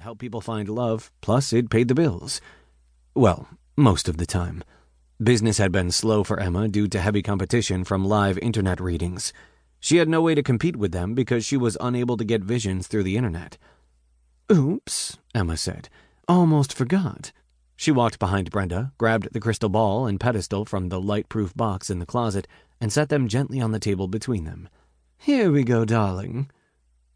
help people find love, plus it paid the bills. Well, most of the time. Business had been slow for Emma due to heavy competition from live internet readings. She had no way to compete with them because she was unable to get visions through the internet. "Oops," Emma said. "Almost forgot." She walked behind Brenda, grabbed the crystal ball and pedestal from the light-proof box in the closet, and set them gently on the table between them. "Here we go, darling."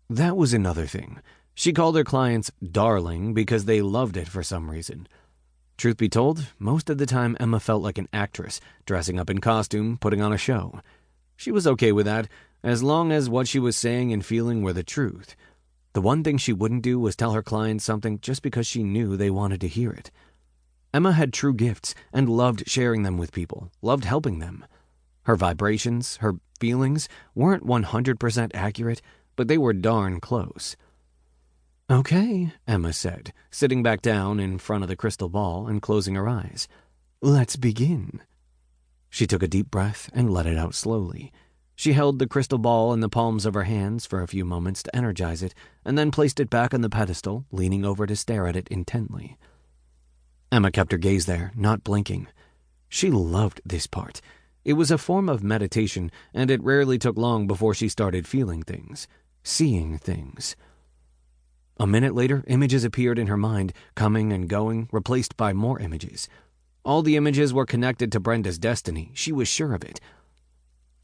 That was another thing. She called her clients darling because they loved it for some reason. Truth be told, most of the time Emma felt like an actress, dressing up in costume, putting on a show. She was okay with that, as long as what she was saying and feeling were the truth. The one thing she wouldn't do was tell her clients something just because she knew they wanted to hear it. Emma had true gifts and loved sharing them with people, loved helping them. Her vibrations, her feelings, weren't 100% accurate, but they were darn close. "Okay," Emma said, sitting back down in front of the crystal ball and closing her eyes. "Let's begin." She took a deep breath and let it out slowly. She held the crystal ball in the palms of her hands for a few moments to energize it, and then placed it back on the pedestal, leaning over to stare at it intently. Emma kept her gaze there, not blinking. She loved this part. It was a form of meditation, and it rarely took long before she started feeling things, seeing things. A minute later, images appeared in her mind, coming and going, replaced by more images. All the images were connected to Brenda's destiny. She was sure of it.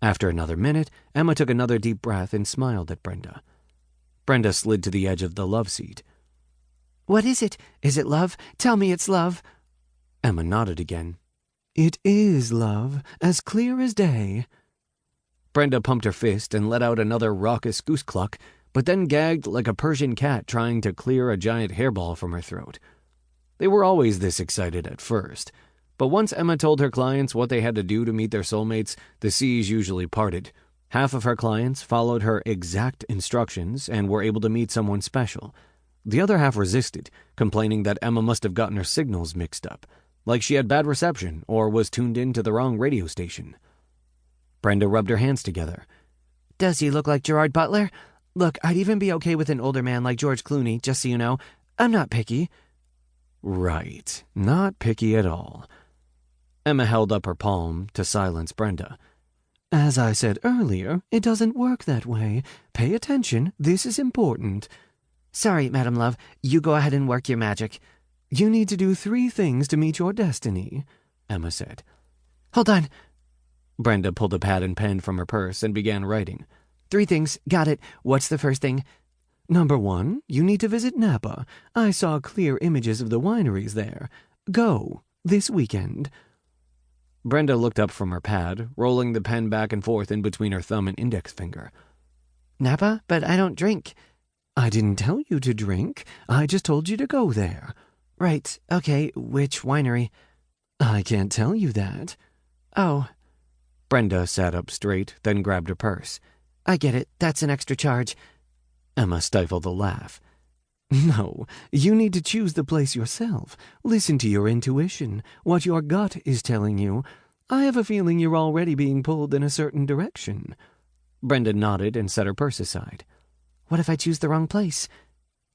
After another minute, Emma took another deep breath and smiled at Brenda. Brenda slid to the edge of the love seat. "What is it? Is it love? Tell me it's love." Emma nodded again. "It is love, as clear as day." Brenda pumped her fist and let out another raucous goose cluck, but then gagged like a Persian cat trying to clear a giant hairball from her throat. They were always this excited at first, but once Emma told her clients what they had to do to meet their soulmates, the seas usually parted. Half of her clients followed her exact instructions and were able to meet someone special. The other half resisted, complaining that Emma must have gotten her signals mixed up, like she had bad reception or was tuned in to the wrong radio station. Brenda rubbed her hands together. "Does he look like Gerard Butler? Look, I'd even be okay with an older man like George Clooney, just so you know. I'm not picky." Right, not picky at all. Emma held up her palm to silence Brenda. "As I said earlier, it doesn't work that way. Pay attention, this is important." "Sorry, Madam Love, you go ahead and work your magic." "You need to do 3 things to meet your destiny," Emma said. "Hold on." Brenda pulled a pad and pen from her purse and began writing. 3 things, got it. What's the first thing? "Number 1, you need to visit Napa. I saw clear images of the wineries there. Go, this weekend." Brenda looked up from her pad, rolling the pen back and forth in between her thumb and index finger. "Napa? But I don't drink." "I didn't tell you to drink. I just told you to go there." "Right, okay, which winery?" "I can't tell you that." "Oh." Brenda sat up straight, then grabbed her purse. "I get it, that's an extra charge." Emma stifled a laugh. "No, you need to choose the place yourself. Listen to your intuition, what your gut is telling you. I have a feeling you're already being pulled in a certain direction." Brenda nodded and set her purse aside. "What if I choose the wrong place?"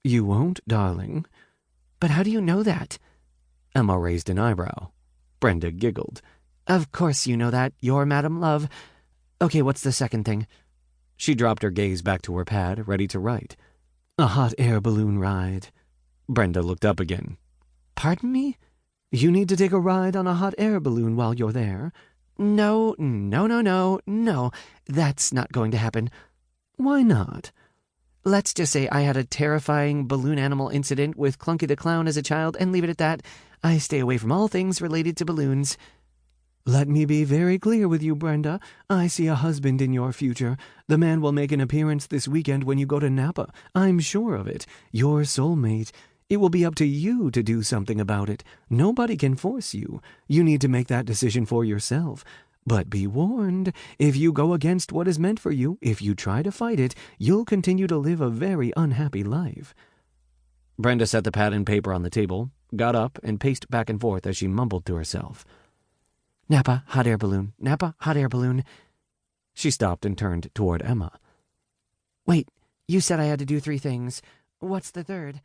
"You won't, darling." "But how do you know that?" Emma raised an eyebrow. Brenda giggled. "Of course you know that. You're Madam Love. Okay, what's the second thing?" She dropped her gaze back to her pad, ready to write. "A hot air balloon ride." Brenda looked up again. "Pardon me?" "You need to take a ride on a hot air balloon while you're there." No. That's not going to happen." "Why not?" "Let's just say I had a terrifying balloon animal incident with Clunky the Clown as a child, and leave it at that. I stay away from all things related to balloons." "Let me be very clear with you, Brenda. I see a husband in your future. The man will make an appearance this weekend when you go to Napa. I'm sure of it. Your soulmate. It will be up to you to do something about it. Nobody can force you. You need to make that decision for yourself. But be warned, if you go against what is meant for you, if you try to fight it, you'll continue to live a very unhappy life." Brenda set the pad and paper on the table, got up, and paced back and forth as she mumbled to herself. "Napa, hot air balloon. Napa, hot air balloon." She stopped and turned toward Emma. "Wait, you said I had to do 3 things. What's the third?"